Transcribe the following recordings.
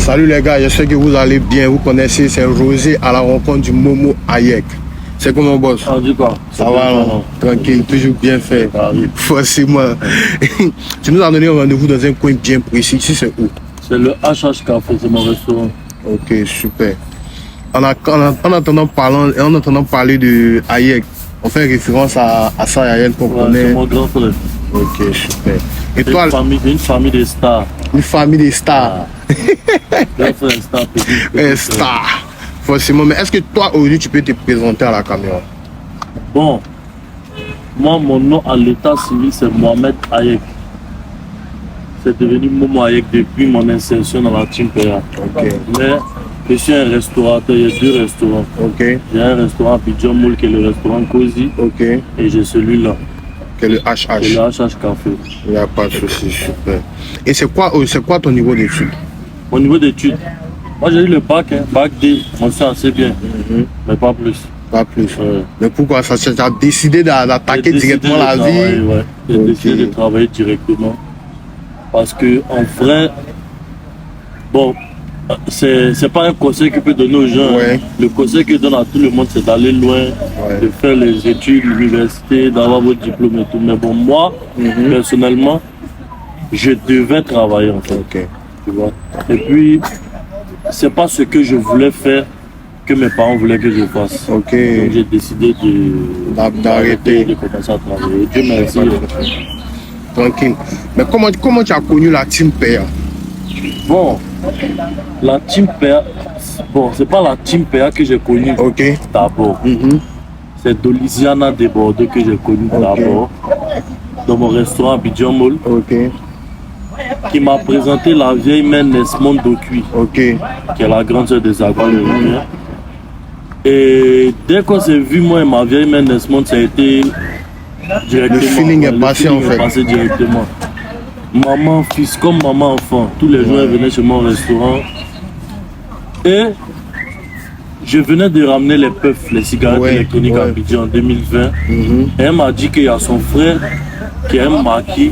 Salut les gars, j'espère que vous allez bien. Vous connaissez, c'est Rosé à la rencontre du Momo Hayek. C'est comment, boss? Ah, du quoi? Ça va, non? Tranquille, toujours bien fait. Forcément. Tu nous as donné un rendez-vous dans un coin bien précis. Ici, c'est où? C'est le HH Café, c'est mon restaurant. Ok, super. En entendant parler de Hayek, on fait référence à ça, Hayek qu'on connaît. C'est mon grand frère. Ok, super. Et toi, une famille de stars. Une famille de stars. Grand frère, star, Un star. Forcément. Mais est-ce que toi, aujourd'hui, tu peux te présenter à la caméra? Bon, moi, mon nom à l'état civil, c'est Mohamed Hayek. C'est devenu Momo Hayek depuis mon insertion dans la Team PA. Ok. Mais je suis un restaurateur, il y a deux restaurants. Ok. J'ai un restaurant à Pidjon Moule qui est le restaurant Cozy. Ok. Et j'ai celui-là. Que le HH. C'est le HH Café. Il n'y a pas de souci, super. Et c'est quoi ton niveau d'études? Au niveau d'études, moi j'ai eu le bac, bac D, on sait assez bien, mais pas plus. Pas plus. Ouais. Mais pourquoi ça? Tu as décidé d'attaquer directement la vie? Ouais. J'ai décidé de travailler directement. Parce que en vrai, bon, c'est pas un conseil que peut donner aux gens. Ouais. Le conseil que je donne à tout le monde, c'est d'aller loin, de faire les études, l'université, d'avoir votre diplôme et tout. Mais bon, moi, personnellement, je devais travailler en fait. Ok. Tu vois. Et puis, c'est pas ce que je voulais faire que mes parents voulaient que je fasse. Ok. Donc j'ai décidé D'arrêter. de commencer à travailler. Dieu merci. Tranquille. Mais comment tu as connu la Team PA? Bon, la Team PA, bon, c'est pas la Team PA que j'ai connue Ok. d'abord. C'est Dolisiana de Bordeaux que j'ai connue d'abord. Dans mon restaurant à Pidjon Moule. Ok. Qui m'a présenté la vieille mère Nesmond Dokui. Ok. Qui est la grande sœur des Agua le Rivien. Et dès qu'on s'est vu, moi et ma vieille mère Nesmond, ça a été directement. Le feeling est passé en fait. Passé directement. Maman, fils, comme maman, enfant. Tous les jours, elle venait chez mon restaurant. Et je venais de ramener les puffs, les cigarettes électroniques à Abidjan en 2020. Et elle m'a dit qu'il y a son frère qui a un maquis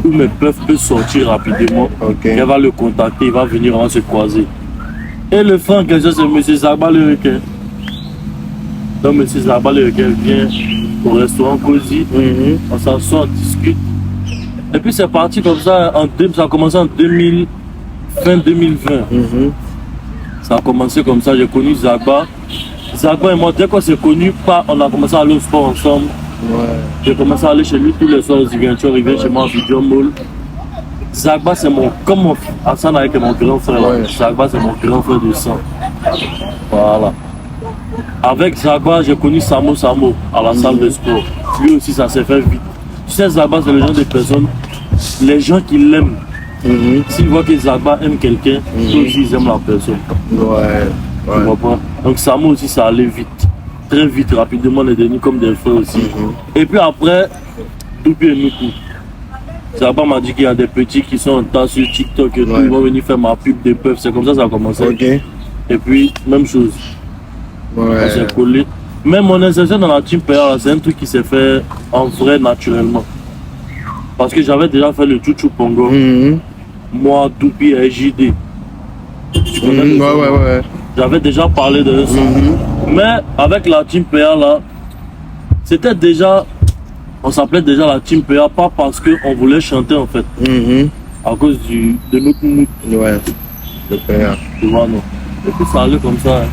où mes puffs peuvent sortir rapidement. Elle va le contacter, il va venir, on va se croiser. Et le frère en question, c'est M. Zagba le Requin. Donc M. Zagba le Requin vient au restaurant Cozy, on s'assoit, on discute. Et puis c'est parti comme ça, ça a commencé en fin 2020. Ça a commencé comme ça, j'ai connu Zagba. Zagba et moi, dès qu'on s'est connus, on a commencé à aller au sport ensemble. J'ai commencé à aller chez lui tous les soirs aux Ziguinchor, il vient chez moi à Pidjon Moule. Zagba, c'est comme Hassan avec mon grand frère. Zagba, c'est mon grand frère de sang. Voilà. Avec Zagba, j'ai connu Samo à la salle de sport. Lui aussi, ça s'est fait vite. Tu sais, Zagba, c'est le genre de personne, les gens qui l'aiment. S'ils voient que Zagba aime quelqu'un, eux aussi, ils aiment la personne. Tu comprends? Donc, Samo aussi, ça allait vite. Très vite, rapidement, on est devenus comme des frères aussi. Et puis après, Doupi et Nuku. Zagba m'a dit qu'il y a des petits qui sont en tas sur TikTok et tout, ils vont venir faire ma pub des puffs. C'est comme ça que ça a commencé. Et puis, même chose. On s'est collé. Même mon insertion dans la Team PA, c'est un truc qui s'est fait en vrai naturellement. Parce que j'avais déjà fait le Chouchou Pongo. Moi, Doupi et JD. Tu connais J'avais déjà parlé de ça. Mais avec la Team PA là, c'était déjà. On s'appelait déjà la Team PA, pas parce qu'on voulait chanter en fait. À cause de notre mood. Le PA. Tu vois, non. Et puis ça allait comme ça.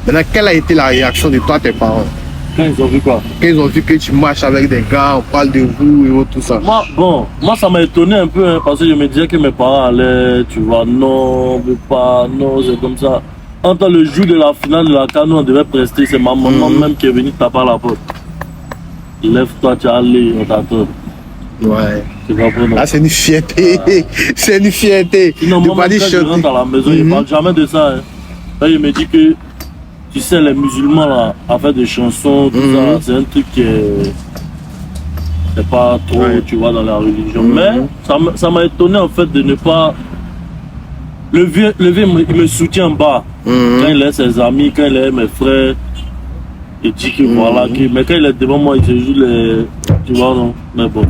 Maintenant, quelle a été la réaction de toi, tes parents? Quand ils ont vu quoi? Quand ils ont vu que tu marches avec des gars, on parle de vous et tout ça. Moi ça m'a étonné un peu parce que je me disais que mes parents allaient, tu vois, non, mais pas, non, c'est comme ça. Entre le jour de la finale de la CAN, on devait prester, c'est ma maman même qui est venue taper à la porte. Lève-toi, tu as allé, on t'attend. Tu comprends? Là, c'est une fierté. C'est une fierté. Sinon, moi, quand je rentre à la maison, il ne parle jamais de ça. Là, il me dit que, tu sais, les musulmans, là, à faire des chansons, tout ça, c'est un truc qui est... C'est pas trop, tu vois, dans la religion. Mais ça m'a étonné, en fait, de ne pas... Le vieux, il me soutient en bas. Quand il est ses amis, quand il est mes frères, il dit que voilà, mais quand il est devant moi, il se joue les... Tu vois, non? Mais bon.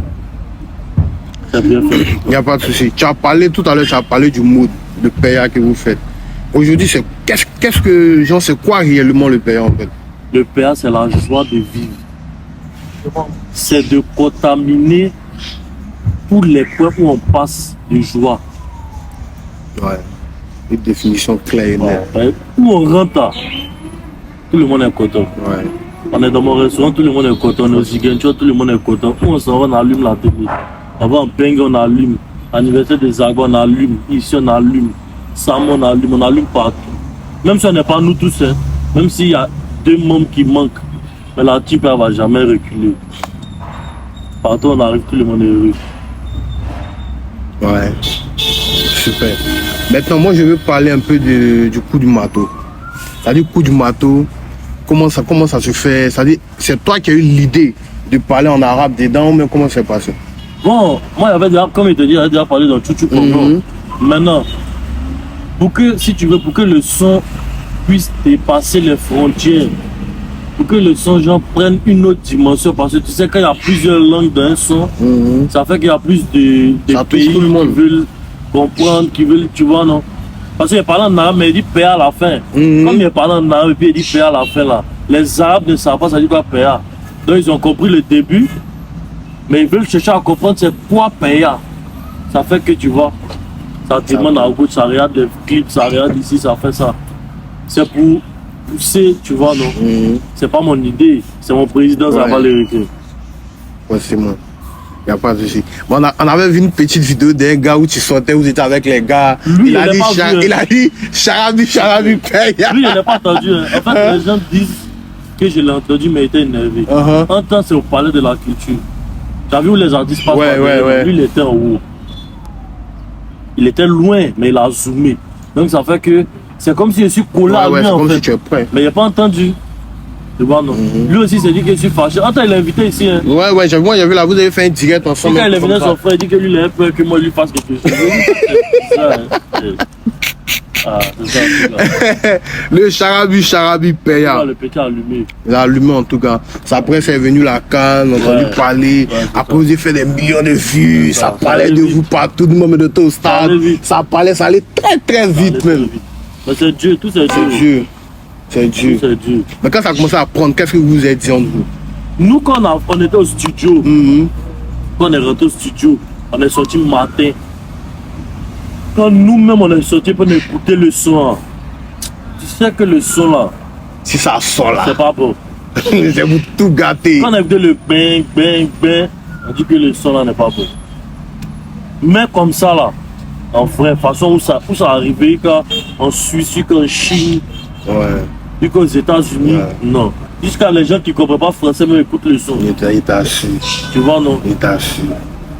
C'est bien fait. Il n'y a pas de souci. Tu as parlé tout à l'heure, tu as parlé du mood. de PA que vous faites. Aujourd'hui, qu'est-ce que, genre, c'est quoi réellement le PA en fait? Le PA, c'est la joie de vivre. C'est de contaminer tous les points où on passe de joie. Ouais. Une définition claire et nette. Ouais. Où on rentre, tout le monde est content. Ouais. On est dans mon restaurant, tout le monde est content. On est au Zigencho, tout le monde est content. Où on s'en va, on allume la télé. On va en Bengue, on allume. Anniversaire des Zagos, on allume. Ici, on allume. Sam, on allume partout. Même si on n'est pas nous tous, hein. Même s'il y a 2 membres qui manquent, mais la type ne va jamais reculer. Partout on arrive, tout le monde est heureux. Ouais. Super. Maintenant, moi, je veux parler un peu du coup du marteau. C'est-à-dire, le coup du marteau, comment ça se fait? C'est-à-dire, c'est toi qui as eu l'idée de parler en arabe dedans, mais comment ça s'est passé? Bon, moi, j'avais déjà, comme il te dit, j'avais déjà parlé dans Chouchou Congo. Maintenant, pour que le son puisse dépasser les frontières, pour que le son genre prenne une autre dimension, parce que tu sais quand il y a plusieurs langues dans un son, ça fait qu'il y a plus de pays tout le monde. qui veulent comprendre, qui veulent, tu vois, non? Parce qu'il parle en arabe, mais il dit PA à la fin. Comme il parle en arabe et puis il dit PA à la fin là, les arabes ne savent pas ça dit quoi PA. Donc ils ont compris le début, mais ils veulent chercher à comprendre c'est quoi PA. Ça fait que tu vois, ça demande à beaucoup, ça regarde les clips, ça regarde ici, ça fait ça. C'est pour pousser, tu vois, non? C'est pas mon idée, c'est mon président, ça va les récréer. Ouais, c'est moi. Il n'y a pas de souci. Bon, on avait vu une petite vidéo d'un gars où tu sortais, où tu étais avec les gars. Lui, il a dit Charabi, Paya. Lui, il n'a pas entendu. En fait, les gens disent que je l'ai entendu, mais il était énervé. En temps, c'est au palais de la culture. Tu as vu où les artistes passent? Lui, il était en haut. Il était loin, mais il a zoomé. Donc, ça fait que c'est comme si je suis collé à lui, c'est en comme fait. si tu es prêt. Mais il n'a pas entendu. Tu vois, non? Lui aussi s'est dit que je suis fâché. Attends, il l'a invité ici. Hein. Ouais, j'ai vu là, vous avez fait un direct ensemble. Quand il est venu son frère, il dit que lui, il a peur que moi, lui fasse quelque chose. C'est ça, hein. Ah, c'est ça. Le Charabi Paya. Le petit allumé. Il a allumé en tout cas. Après, c'est venu la canne, on a entendu parler. Après, vous avez fait des millions de vues. Ça parlait de vous partout, du moment de tout au stade. Ça allait très vite même. Mais c'est Dieu, tout c'est Dieu. C'est Dieu. Mais quand ça a commencé à prendre, qu'est-ce que vous vous êtes dit entre vous? Nous, quand on était au studio, quand on est rentré au studio, on est sorti matin. Quand nous-mêmes on est sorti pour écouter le son, tu sais que le son là, si ça sort là, c'est pas bon. C'est vous tout gâter. Quand on a écouté le bang, on dit que le son là n'est pas bon. Mais comme ça là, en vrai, façon où ça arrivé, quand en Suisse, qu'en Chine, qu'aux États-Unis, non. Jusqu'à les gens qui ne comprennent pas français, mais écoutent le son. Il t'a su. Tu vois, non? Il t'a su.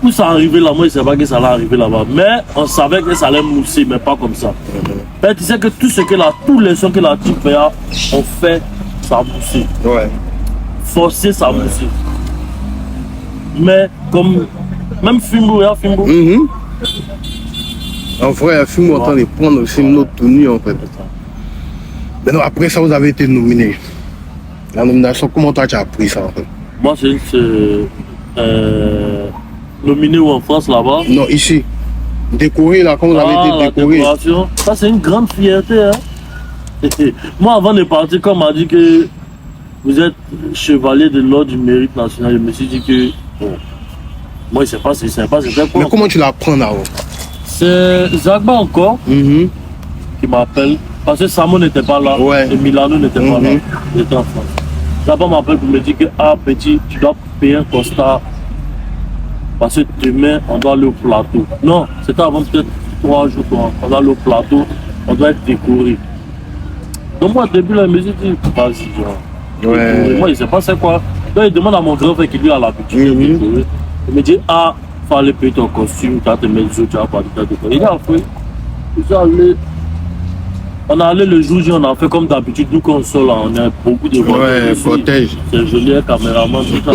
Où ça arrivé là, moi je ne savais pas que ça allait arriver là-bas. Mais on savait que ça allait mousser, mais pas comme ça. Mais tu sais que tous les sons que la type ont fait, ça a moussé. Forcé, ça a moussé. Mais comme, même Fimbo, En vrai, Fimbo est en train de prendre aussi une autre tenue en fait. Mais non, après ça, vous avez été nominé. La nomination, comment toi tu as pris ça en fait? Moi, c'est nominé où en France là-bas? Non, ici. Décoré là, comme vous avez été décoré. Ça, c'est une grande fierté. Hein? Moi, avant de partir, quand on m'a dit que vous êtes chevalier de l'ordre du mérite national, je me suis dit que bon, moi, je ne sais pas, c'était quoi. Mais comment tu l'apprends là? C'est Zagba encore qui m'appelle. Parce que Samo n'était pas là, et Milano n'était pas là. J'étais en France. Zagba m'appelle pour me dire que, ah petit, tu dois payer un constat. Parce que demain, on doit aller au plateau. Non, c'était avant peut-être 3 jours. On doit aller au plateau, on doit être décoré. Donc moi, au début, là, je me suis dit, vas-y, genre. Moi, je ne sais pas c'est quoi. Donc il demande à mon grand frère qui lui a l'habitude de décorer. Il me dit, ah, il faut aller payer ton costume, tu vas te mettre tu vas pas décorer. Il a fait. On est allé le jour où on a fait comme d'habitude, nous quand on sort là, on a beaucoup de protège. C'est joli, un caméraman, tout ça.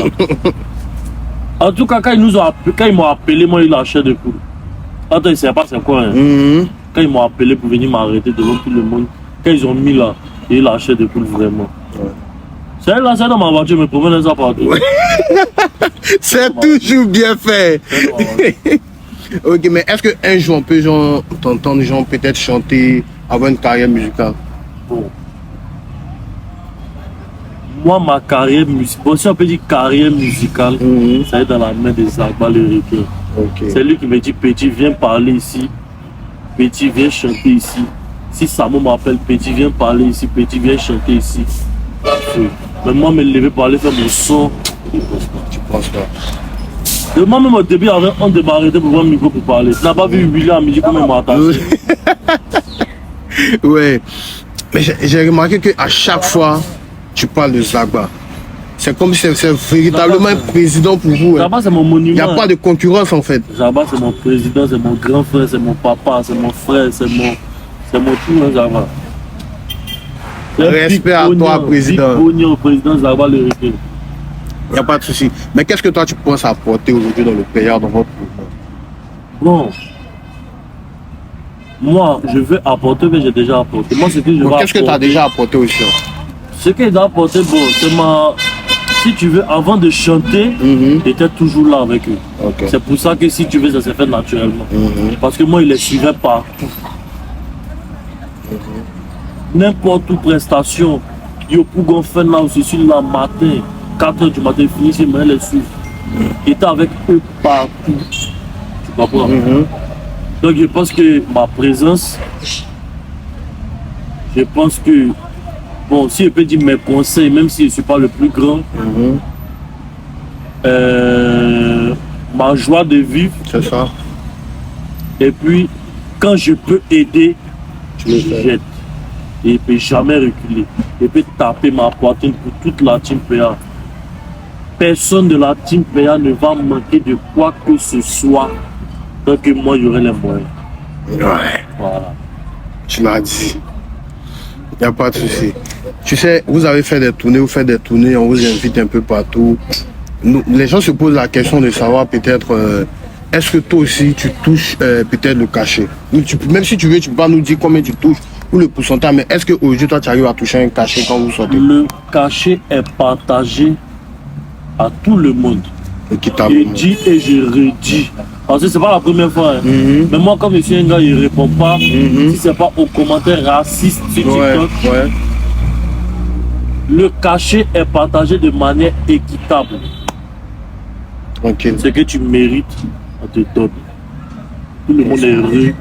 En tout cas, quand ils m'ont appelé, moi, il a chair de poule. Attends, il ne sait pas c'est quoi. Hein. Quand ils m'ont appelé pour venir m'arrêter devant tout le monde, quand ils ont mis là, il a chair de poule vraiment. C'est là, c'est dans ma voiture, me promène ça partout. C'est toujours bien fait. Ok, mais est-ce qu'un jour on peut genre t'entendre genre peut-être chanter, avoir une carrière musicale? Bon. Moi, ma carrière musicale, bon, si on peut dire carrière musicale, ça est dans la main de Zagba le Requin. Ok. C'est lui qui me dit, Petit, viens parler ici. Petit, viens chanter ici. Si Samo m'appelle, Petit, viens parler ici. Petit, viens chanter ici. Mais moi, me lever pour aller faire mon son, Tu penses pas? de moi-même au début, on devait m'arrêter pour voir un micro pour parler. Tu n'as pas vu William à midi comme il m'a attaché. Ouais. Mais j'ai remarqué qu'à chaque fois, tu parles de Zagba. C'est comme si c'est véritablement un président pour vous. Zagba, c'est mon monument. Il n'y a pas de concurrence en fait. Zagba, c'est mon président, c'est mon grand frère, c'est mon papa, c'est mon frère, c'est mon tout, hein, Zagba. Respect à toi, président. Au président Zagba le Requin. Il n'y a pas de souci. Mais qu'est-ce que toi tu penses apporter aujourd'hui dans le pays, dans votre mouvement? Bon. Moi, je veux apporter, mais j'ai déjà apporté. Moi, ce que je veux Qu'est-ce que tu as déjà apporté aussi? Ce que j'ai apporté, bon, c'est ma... Si tu veux, avant de chanter, j'étais toujours là avec eux. Okay. C'est pour ça que si tu veux, ça s'est fait naturellement. Parce que moi, il les suivait partout. N'importe où prestation, yo pour faire là aussi sur la matin, 4h du matin, fini, c'est moi les suivre. J'étais avec eux partout. Tu comprends? Donc je pense que ma présence, je pense que, bon, si je peux dire mes conseils, même si je ne suis pas le plus grand, ma joie de vivre, c'est ça. Et puis, quand je peux aider, je jette. Et je ne peux jamais reculer. Je peux taper ma poitrine pour toute la team PA. Personne de la team PA ne va manquer de quoi que ce soit. Donc moi, j'aurai les moyens. Ouais. Voilà. Tu l'as dit. Il n'y a pas de souci. Tu sais, vous avez fait des tournées, on vous invite un peu partout. Les gens se posent la question de savoir peut-être, est-ce que toi aussi tu touches peut-être le cachet? Même si tu veux, tu peux pas nous dire combien tu touches ou le pourcentage, mais est-ce qu'aujourd'hui toi tu arrives à toucher un cachet quand vous sortez? Le cachet est partagé à tout le monde. Je dis et je redis. Parce que c'est pas la première fois. Hein. Mais moi, comme je suis un gars, il ne répond pas. Si c'est pas aux commentaires racistes sur TikTok. Le cachet est partagé de manière équitable. Ce que tu mérites, on te donne. Tout le monde est heureux.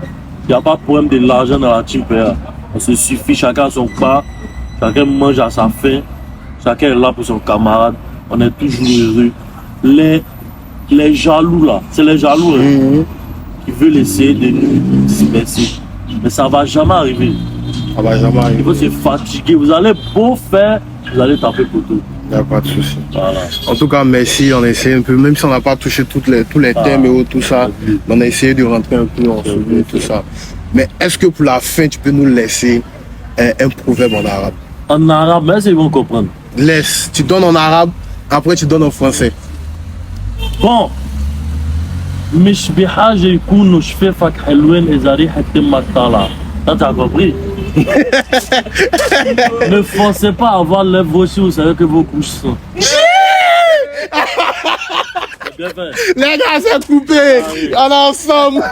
Il n'y a pas de problème de l'argent dans la team PA. On se suffit, chacun a son part, chacun mange à sa faim, chacun est là pour son camarade. On est toujours heureux. Les jaloux là, c'est les jaloux qui veulent essayer de nous disperser. Mais ça ne va jamais arriver. Ça va jamais arriver. Il faut se fatiguer. Vous allez beau faire, vous allez taper pour tout. Il n'y a pas de souci. Voilà. En tout cas, merci. On a essayé un peu, même si on n'a pas touché tous les thèmes et tout ça, on a essayé de rentrer un peu en souvenir, tout ça. Mais est-ce que pour la fin, tu peux nous laisser un proverbe en arabe? En arabe, mais ils vont comprendre. Laisse. Tu donnes en arabe, après tu donnes en français. Bon. مش بحاجة يكونوا شفافك حلوين إذا ريحة تمك طالعة. T'as compris? Ne forcez pas à avoir lèvres vos vous savez que vos couches sont. Les gars, c'est coupé. On est ensemble.